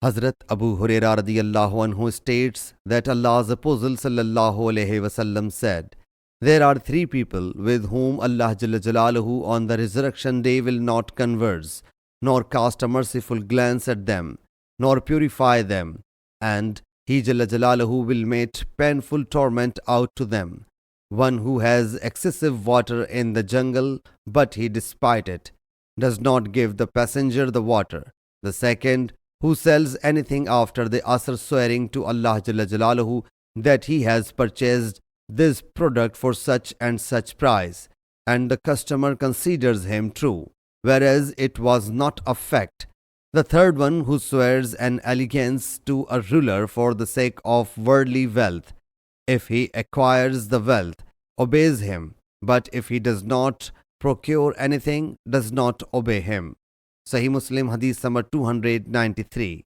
Hazrat Abu Hurairah radiyallahu anhu states that Allah's Apostle sallallahu alaihi wasallam said, "There are three people with whom Allah Jalla Jalaluhu on the resurrection day will not converse, nor cast a merciful glance at them, nor purify them, and He Jalla Jalaluhu will mete painful torment out to them. One who has excessive water in the jungle, but he despite it does not give the passenger the water. The second, who sells anything after the Asr swearing to Allah Jalla Jalaluhu that he has purchased this product for such and such price, and the customer considers him true, whereas it was not a fact. The third one, who swears an allegiance to a ruler for the sake of worldly wealth. If he acquires the wealth, obeys him, but if he does not procure anything, does not obey him." Sahih Muslim Hadees number 293.